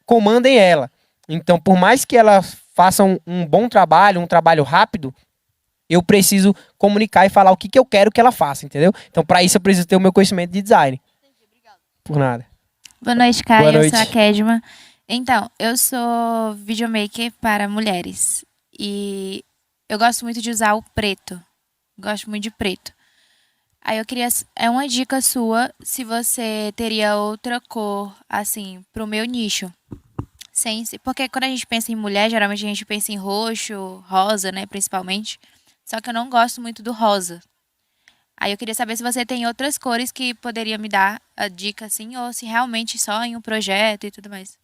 comandem ela. Então, por mais que elas façam um bom trabalho, um trabalho rápido, eu preciso comunicar e falar o que eu quero que ela faça, entendeu? Então, para isso, eu preciso ter o meu conhecimento de design. Entendi, obrigado. Por nada. Boa noite, Caio. Boa noite. Eu sou a Kedma. Então, eu sou videomaker para mulheres. E eu gosto muito de usar o preto. Gosto muito de preto. Aí eu queria... uma dica sua, se você teria outra cor, assim, pro meu nicho. Porque quando a gente pensa em mulher, geralmente a gente pensa em roxo, rosa, né, principalmente. Só que eu não gosto muito do rosa. Aí eu queria saber se você tem outras cores que poderia me dar a dica, assim, ou se realmente só em um projeto e tudo mais.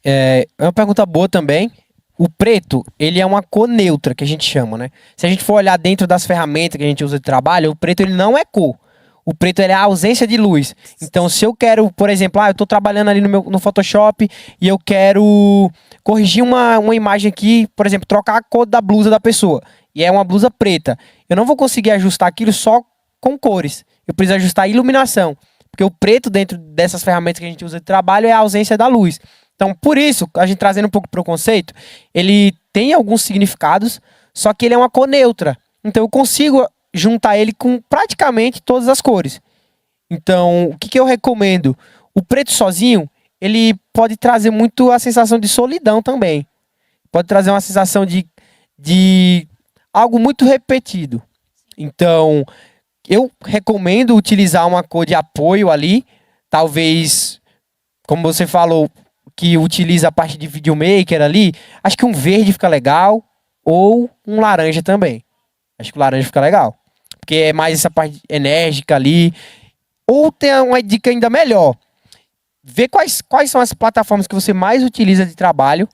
É uma pergunta boa também. O preto, ele é uma cor neutra, que a gente chama, né? Se a gente for olhar dentro das ferramentas que a gente usa de trabalho, o preto ele não é cor. O preto ele é a ausência de luz. Então, se eu quero, por exemplo, eu estou trabalhando ali no Photoshop e eu quero corrigir uma imagem aqui, por exemplo, trocar a cor da blusa da pessoa. E é uma blusa preta. Eu não vou conseguir ajustar aquilo só com cores. Eu preciso ajustar a iluminação. Porque o preto, dentro dessas ferramentas que a gente usa de trabalho, é a ausência da luz. Então, por isso, a gente trazendo um pouco para o conceito, ele tem alguns significados, só que ele é uma cor neutra. Então, eu consigo juntar ele com praticamente todas as cores. Então, o que eu recomendo? O preto sozinho, ele pode trazer muito a sensação de solidão também. Pode trazer uma sensação de algo muito repetido. Então, eu recomendo utilizar uma cor de apoio ali. Talvez, como você falou, que utiliza a parte de videomaker ali, acho que um verde fica legal, ou um laranja também. Acho que o laranja fica legal. Porque é mais essa parte enérgica ali. Ou tem uma dica ainda melhor. Vê quais são as plataformas que você mais utiliza de trabalho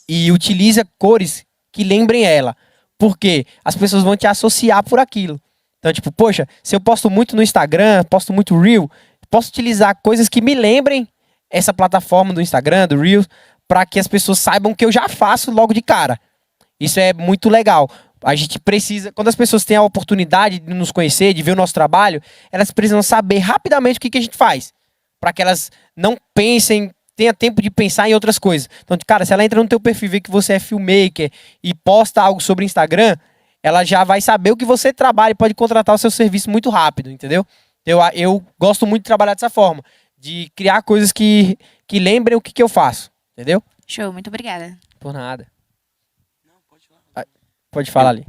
e utiliza cores que lembrem ela. Porque as pessoas vão te associar por aquilo. Então, tipo, poxa, se eu posto muito no Instagram, posto muito Reel, posso utilizar coisas que me lembrem essa plataforma do Instagram, do Reels, para que as pessoas saibam que eu já faço logo de cara. Isso é muito legal. A gente precisa, quando as pessoas têm a oportunidade de nos conhecer, de ver o nosso trabalho, elas precisam saber rapidamente o que a gente faz. Para que elas não pensem, tenha tempo de pensar em outras coisas. Então, cara, se ela entra no teu perfil e vê que você é filmmaker e posta algo sobre Instagram, ela já vai saber o que você trabalha e pode contratar o seu serviço muito rápido, entendeu? Eu gosto muito de trabalhar dessa forma. De criar coisas que lembrem o que eu faço, entendeu? Show, muito obrigada. Por nada. Não, pode falar. Pode falar ali.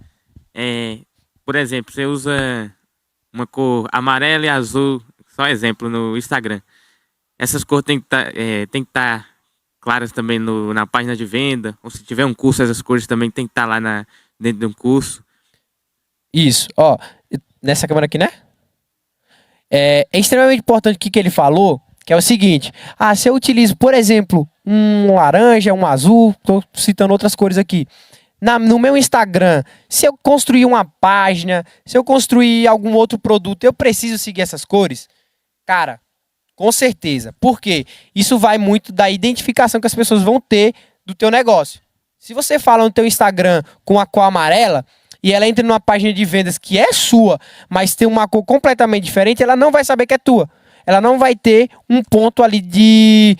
Por exemplo, você usa uma cor amarela e azul, só exemplo, no Instagram. Essas cores tem que estar claras também na página de venda, ou se tiver um curso, essas cores também tem que estar lá dentro de um curso. Isso, ó, nessa câmera aqui, né? É extremamente importante o que ele falou, que é o seguinte: se eu utilizo, por exemplo, um laranja, um azul, estou citando outras cores aqui, no meu Instagram, se eu construir uma página, se eu construir algum outro produto, eu preciso seguir essas cores? Cara, com certeza. Por quê? Isso vai muito da identificação que as pessoas vão ter do teu negócio. Se você fala no teu Instagram com a cor amarela, e ela entra numa página de vendas que é sua, mas tem uma cor completamente diferente, ela não vai saber que é tua. Ela não vai ter um ponto ali de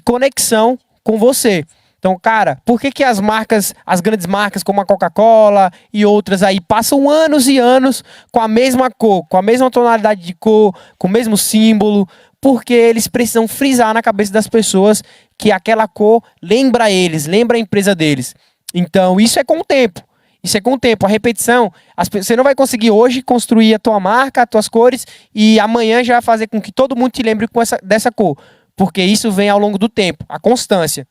conexão com você. Então, cara, por que as marcas, as grandes marcas como a Coca-Cola e outras aí, passam anos e anos com a mesma cor, com a mesma tonalidade de cor, com o mesmo símbolo? Porque eles precisam frisar na cabeça das pessoas que aquela cor lembra eles, lembra a empresa deles. Então, isso é com o tempo. Isso é com o tempo. A repetição, você não vai conseguir hoje construir a tua marca, as tuas cores, e amanhã já vai fazer com que todo mundo te lembre dessa cor. Porque isso vem ao longo do tempo, a constância.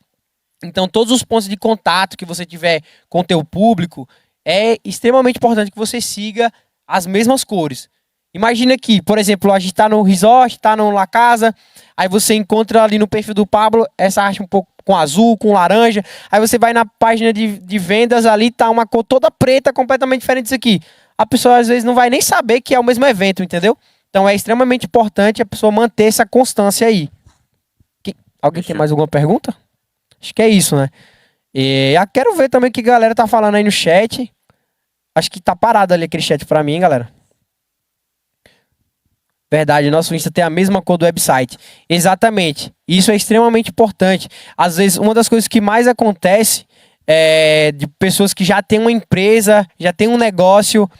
Então, todos os pontos de contato que você tiver com o teu público, é extremamente importante que você siga as mesmas cores. Imagina aqui, por exemplo, a gente está no resort, está no La Casa, aí você encontra ali no perfil do Pablo essa arte um pouco com azul, com laranja, aí você vai na página de vendas ali, tá uma cor toda preta, completamente diferente disso aqui. A pessoa às vezes não vai nem saber que é o mesmo evento, entendeu? Então é extremamente importante a pessoa manter essa constância aí. Alguém tem mais alguma pergunta? Acho que é isso, né? E eu quero ver também o que a galera tá falando aí no chat. Acho que tá parado ali aquele chat pra mim, hein, galera. Verdade, nosso Insta tem a mesma cor do website. Exatamente. Isso é extremamente importante. Às vezes, uma das coisas que mais acontece é de pessoas que já têm uma empresa, já tem um negócio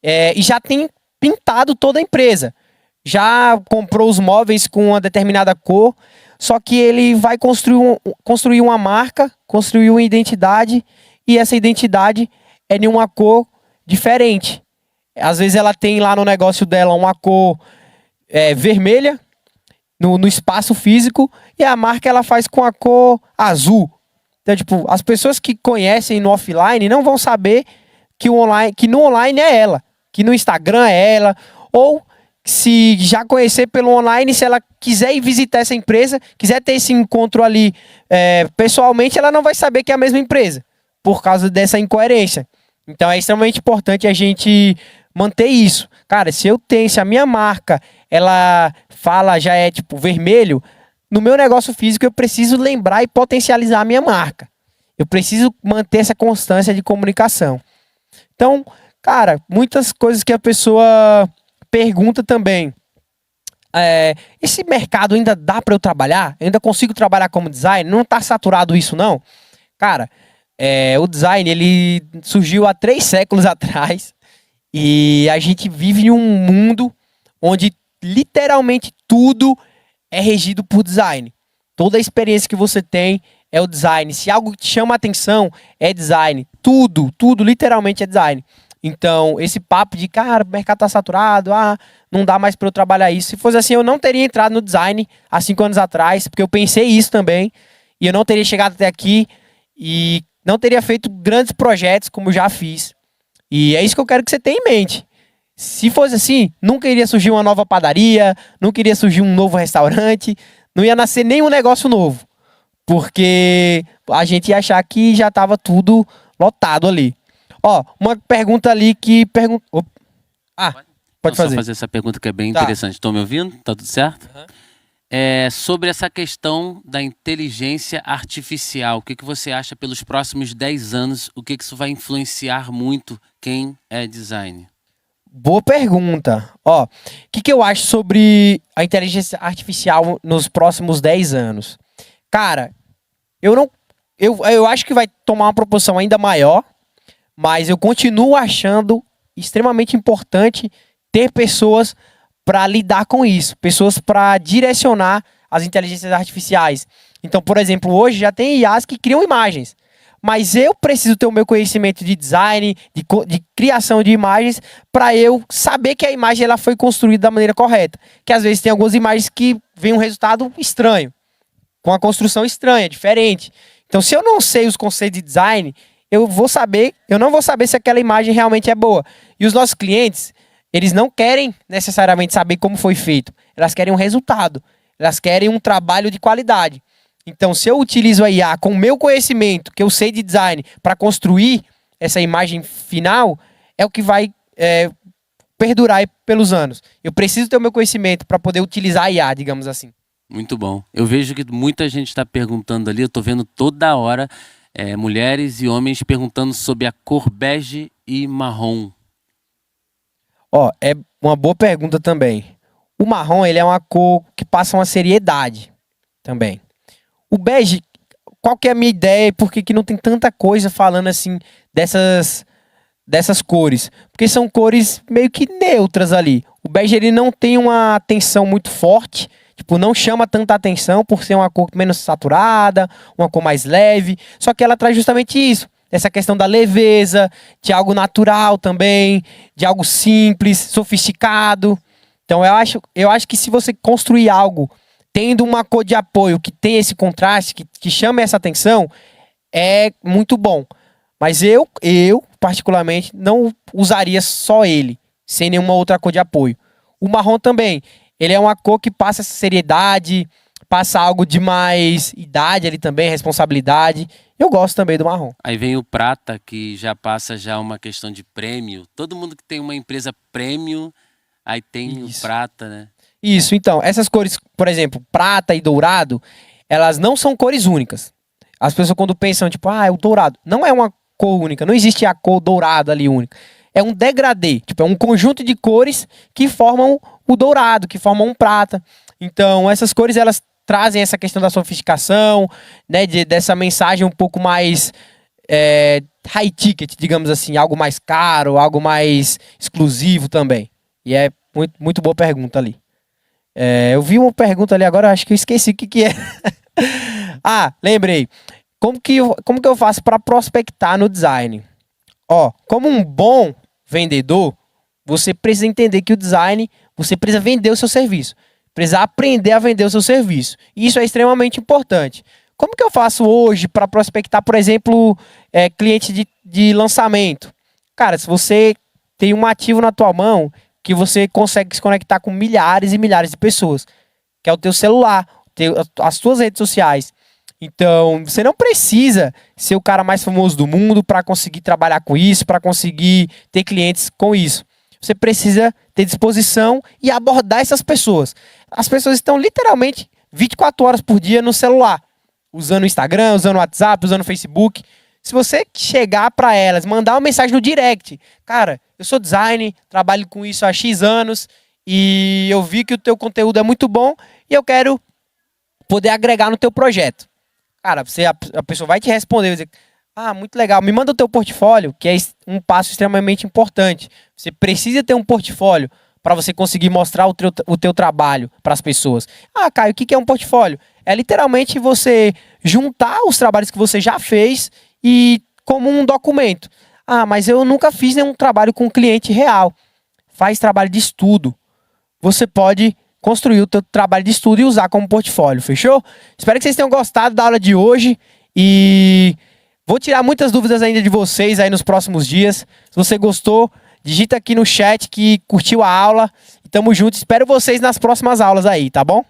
e já tem pintado toda a empresa. Já comprou os móveis com uma determinada cor, só que ele vai construir uma marca, construir uma identidade, e essa identidade é de uma cor diferente. Às vezes ela tem lá no negócio dela uma cor vermelha no espaço físico, e a marca ela faz com a cor azul. Então, tipo, as pessoas que conhecem no offline não vão saber que no online é ela, que no Instagram é ela, ou se já conhecer pelo online, se ela quiser ir visitar essa empresa, quiser ter esse encontro ali pessoalmente, ela não vai saber que é a mesma empresa, por causa dessa incoerência. Então é extremamente importante a gente manter isso. Cara, se a minha marca, ela fala, já é tipo vermelho, no meu negócio físico eu preciso lembrar e potencializar a minha marca. Eu preciso manter essa constância de comunicação. Então, cara, muitas coisas que a pessoa pergunta também. Esse mercado ainda dá para eu trabalhar? Eu ainda consigo trabalhar como designer? Não está saturado isso, não? Cara, o design, ele surgiu há 3 séculos atrás e a gente vive em um mundo onde literalmente tudo é regido por design. Toda a experiência que você tem é o design. Se algo te chama a atenção, é design. Tudo literalmente é design. Então, esse papo de, cara, o mercado tá saturado, não dá mais para eu trabalhar isso. Se fosse assim, eu não teria entrado no design há 5 anos atrás, porque eu pensei isso também, e eu não teria chegado até aqui, e não teria feito grandes projetos como já fiz. E é isso que eu quero que você tenha em mente. Se fosse assim, nunca iria surgir uma nova padaria, nunca iria surgir um novo restaurante, não ia nascer nenhum negócio novo. Porque a gente ia achar que já estava tudo lotado ali. Ó, uma pergunta ali que... pode fazer. Só fazer essa pergunta que é bem Tá. interessante. Estão me ouvindo? Tá tudo certo? Sobre essa questão da inteligência artificial, o que você acha pelos próximos 10 anos? O que isso vai influenciar muito quem é designer? Boa pergunta. Ó, o que eu acho sobre a inteligência artificial nos próximos 10 anos? Cara, eu acho que vai tomar uma proporção ainda maior, mas eu continuo achando extremamente importante ter pessoas para lidar com isso, pessoas para direcionar as inteligências artificiais. Então, por exemplo, hoje já tem IAs que criam imagens, mas eu preciso ter o meu conhecimento de design, de criação de imagens, para eu saber que a imagem ela foi construída da maneira correta. Que às vezes tem algumas imagens que vem um resultado estranho, com a construção estranha, diferente. Então, se eu não sei os conceitos de design, eu não vou saber se aquela imagem realmente é boa. E os nossos clientes, eles não querem necessariamente saber como foi feito. Elas querem um resultado. Elas querem um trabalho de qualidade. Então, se eu utilizo a IA com o meu conhecimento, que eu sei de design, para construir essa imagem final, é o que vai perdurar aí pelos anos. Eu preciso ter o meu conhecimento para poder utilizar a IA, digamos assim. Muito bom. Eu vejo que muita gente está perguntando ali, eu estou vendo toda hora mulheres e homens perguntando sobre a cor bege e marrom. Ó, é uma boa pergunta também. O marrom, ele é uma cor que passa uma seriedade também. O bege, qual que é a minha ideia e por que não tem tanta coisa falando assim dessas cores? Porque são cores meio que neutras ali. O bege, ele não tem uma tensão muito forte, tipo, não chama tanta atenção por ser uma cor menos saturada, uma cor mais leve, só que ela traz justamente isso. Essa questão da leveza, de algo natural também, de algo simples, sofisticado. Então eu acho que se você construir algo tendo uma cor de apoio que tem esse contraste, que chama essa atenção, é muito bom. Mas eu particularmente, não usaria só ele, sem nenhuma outra cor de apoio. O marrom também, ele é uma cor que passa essa seriedade, passa algo de mais idade ali também, responsabilidade. Eu gosto também do marrom. Aí vem o prata, que já passa já uma questão de prêmio. Todo mundo que tem uma empresa prêmio, aí tem o prata, né? Isso, então, essas cores, por exemplo, prata e dourado, elas não são cores únicas. As pessoas quando pensam, tipo, é o dourado. Não é uma cor única, não existe a cor dourada ali única. É um degradê, tipo, é um conjunto de cores que formam o dourado, que formam um prata. Então, essas cores, elas trazem essa questão da sofisticação, né, dessa mensagem um pouco mais high ticket, digamos assim, algo mais caro, algo mais exclusivo também. E é muito, muito boa pergunta ali. Eu vi uma pergunta ali agora, acho que eu esqueci o que é. Lembrei. Como que eu faço para prospectar no design? Ó, como um bom vendedor, você precisa entender que o design, você precisa vender o seu serviço. Precisa aprender a vender o seu serviço. E isso é extremamente importante. Como que eu faço hoje para prospectar, por exemplo, cliente de lançamento? Cara, se você tem um ativo na tua mão que você consegue se conectar com milhares e milhares de pessoas, que é o teu celular, as tuas redes sociais. Então, você não precisa ser o cara mais famoso do mundo para conseguir trabalhar com isso, para conseguir ter clientes com isso. Você precisa ter disposição e abordar essas pessoas. As pessoas estão literalmente 24 horas por dia no celular, usando o Instagram, usando o WhatsApp, usando o Facebook. Se você chegar para elas, mandar uma mensagem no direct, cara, eu sou designer, trabalho com isso há X anos e eu vi que o teu conteúdo é muito bom e eu quero poder agregar no teu projeto. Cara, a pessoa vai te responder, vai dizer, muito legal, me manda o teu portfólio, que é um passo extremamente importante. Você precisa ter um portfólio para você conseguir mostrar o teu trabalho para as pessoas. Caio, o que é um portfólio? É literalmente você juntar os trabalhos que você já fez e como um documento. Mas eu nunca fiz nenhum trabalho com cliente real. Faz trabalho de estudo. Você pode construir o teu trabalho de estudo e usar como portfólio, fechou? Espero que vocês tenham gostado da aula de hoje e vou tirar muitas dúvidas ainda de vocês aí nos próximos dias. Se você gostou, digita aqui no chat que curtiu a aula. E tamo junto, espero vocês nas próximas aulas aí, tá bom?